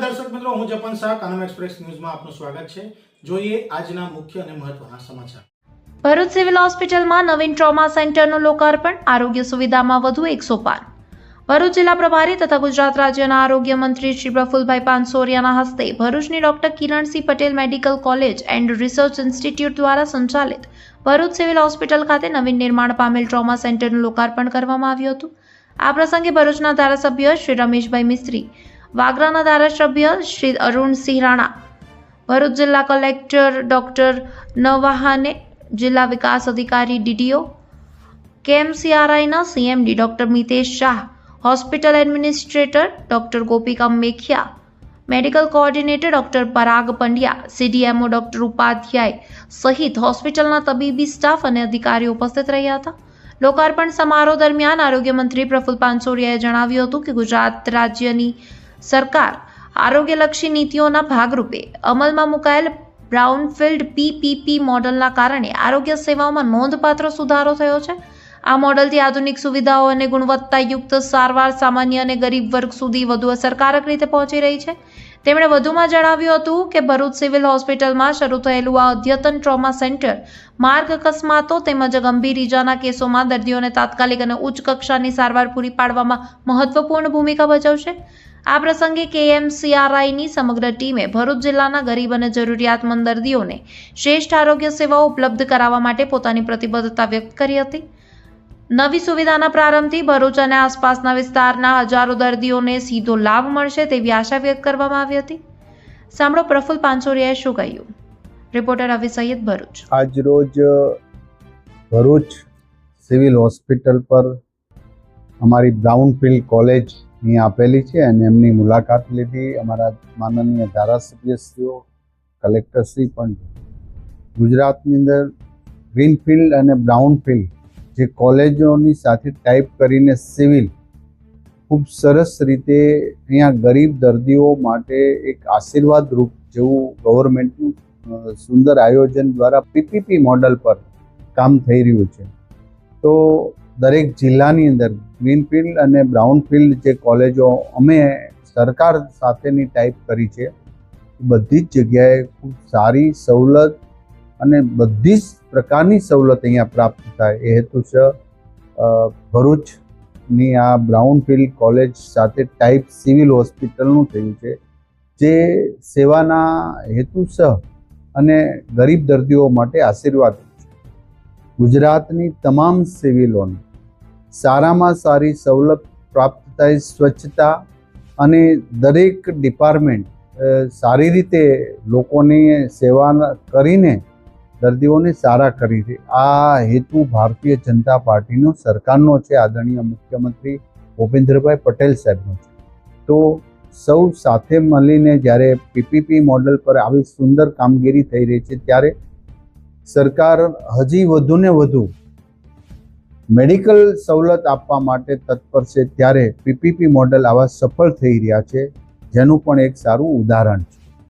દર્શક મિત્રો, હું જપન શાહ, કાનમ એક્સપ્રેસ ન્યૂઝમાં આપનું સ્વાગત છે। જોઈએ આજના મુખ્ય અને મહત્વના સમાચાર। ભરૂચ સિવિલ હોસ્પિટલમાં નવીન ટ્રોમા સેન્ટરનું લોકાર્પણ, આરોગ્ય સુવિધામાં વધુ 100 પાન। ભરૂચ જિલ્લા પ્રભારી તથા ગુજરાત રાજ્યના આરોગ્ય મંત્રી શ્રી પ્રફુલભાઈ પાનસોરિયાના હસ્તે ભરૂચની doctor Kiransinh Patel medical college and research institute દ્વારા સંચાલિત ભરૂચ સિવિલ હોસ્પિટલ ખાતે નવીન નિર્માણ પામેલ ટ્રોમા સેન્ટરનું લોકાર્પણ કરવામાં આવ્યું હતું। આ પ્રસંગે ભરૂચના ધારાસભ્ય શ્રી રમેશભાઈ મિસ્ત્રી, વાગરાના ધારાસભ્ય શ્રી અરુણસિંહ રાણા, ભરૂચ જિલ્લા કલેક્ટર ડોક્ટર નવાહાને, જિલ્લા વિકાસ અધિકારી ડીડીઓ, કેએમસીઆરઆઈના CMD doctor Mitesh Shah, hospital administrator doctor Gopika Mekhiya, medical coordinator doctor Parag Pandya, CDMO doctor Upadhyay સહિત હોસ્પિટલના તબીબી સ્ટાફ અને અધિકારીઓ ઉપસ્થિત રહ્યા હતા। લોકાર્પણ સમારોહ દરમિયાન આરોગ્ય મંત્રી પ્રફુલ પાનસોરિયાએ જણાવ્યું હતું કે ગુજરાત રાજ્યની સરકાર આરોગ્યલક્ષી નીતિઓના ભાગરૂપે અમલમાં મુકાયેલ બ્રાઉનફિલ્ડ પીપીપી મોડલના કારણે આરોગ્ય સેવાઓમાં નોંધપાત્ર સુધારો થયો છે। આ મોડલથી આધુનિક સુવિધાઓ અને ગુણવત્તાયુક્ત સારવાર સામાન્ય અને ગરીબ વર્ગ સુધી વધુ અસરકારક રીતે પહોંચી રહી છે। તેમણે વધુમાં જણાવ્યું હતું કે ભરૂચ સિવિલ હોસ્પિટલમાં શરૂ થયેલું આ અદ્યતન ટ્રોમા સેન્ટર માર્ગ અકસ્માતો તેમજ ગંભીર ઈજાના કેસોમાં દર્દીઓને તાત્કાલિક અને ઉચ્ચ કક્ષાની સારવાર પૂરી પાડવામાં મહત્વપૂર્ણ ભૂમિકા ભજવશે। આ પ્રસંગે કેએમસીઆરઆઈની સમગ્ર ટીમે ભરૂચ જિલ્લાના ગરીબ અને જરૂરિયાતમંદ દર્દીઓને શ્રેષ્ઠ આરોગ્ય સેવાઓ ઉપલબ્ધ કરાવવા માટે પોતાની પ્રતિબદ્ધતા વ્યક્ત કરી હતી। નવી સુવિધાના પ્રારંભથી ભરૂચ અને આસપાસના વિસ્તારના હજારો દર્દીઓને સીધો લાભ મળશે તેવી આશા વ્યક્ત કરવામાં આવી હતી। સાંભળો પ્રફુલ પાનસોરિયાએ શું કહ્યું। રિપોર્ટર રવિ સૈયદ, ભરૂચ। આજ રોજ ભરૂચ સિવિલ હોસ્પિટલ પર અમારી બ્રાઉનફિલ્ડ કોલેજ અહીં આપેલી છે અને એમની મુલાકાત લીધી। અમારા માનનીય ધારાસભ્યશ્રીઓ, કલેક્ટરશ્રી પણ ગુજરાતની અંદર ગ્રીનફિલ્ડ અને બ્રાઉનફિલ્ડ જે કોલેજોની સાથે ટાઈપ કરીને સિવિલ ખૂબ સરસ રીતે અહીંયા ગરીબ દર્દીઓ માટે એક આશીર્વાદ રૂપ જેવું ગવર્મેન્ટનું સુંદર આયોજન દ્વારા પીપીપી મોડલ પર કામ થઈ રહ્યું છે। તો દરેક જિલ્લાની અંદર ગ્રીનફિલ્ડ અને બ્રાઉનફિલ્ડ જે કોલેજો અમે સરકાર સાથેની ટાઈપ કરી છે, બધી જ જગ્યાએ ખૂબ સારી સવલત અને બધી જ પ્રકારની સવલત અહીંયા પ્રાપ્ત થાય એ હેતુસર ભરૂચની આ બ્રાઉનફિલ્ડ કોલેજ સાથે ટાઈપ સિવિલ હોસ્પિટલનું થયું છે, જે સેવાના હેતુસર અને ગરીબ દર્દીઓ માટે આશીર્વાદ છે। ગુજરાતની તમામ સિવિલોને સારામાં સારી સવલત પ્રાપ્ત થાય, સ્વચ્છતા અને દરેક ડિપાર્ટમેન્ટ સારી રીતે લોકોની સેવા કરીને દર્દીઓને સારા કરી છે। આ હેતુ ભારતીય જનતા પાર્ટીનો સરકારનો છે, આદરણીય મુખ્યમંત્રી ભૂપેન્દ્રભાઈ પટેલ સાહેબનો છે। તો સૌ સાથે મળીને જ્યારે પીપીપી મોડલ પર આવી સુંદર કામગીરી થઈ રહી છે, ત્યારે સરકાર હજી વધુને વધુ મેડિકલ સવલત આપવા માટે તત્પર છે। ત્યારે પીપીપી મોડલ આવા સફળ થઈ રહ્યા છે, જેનું પણ એક સારું ઉદાહરણ છે।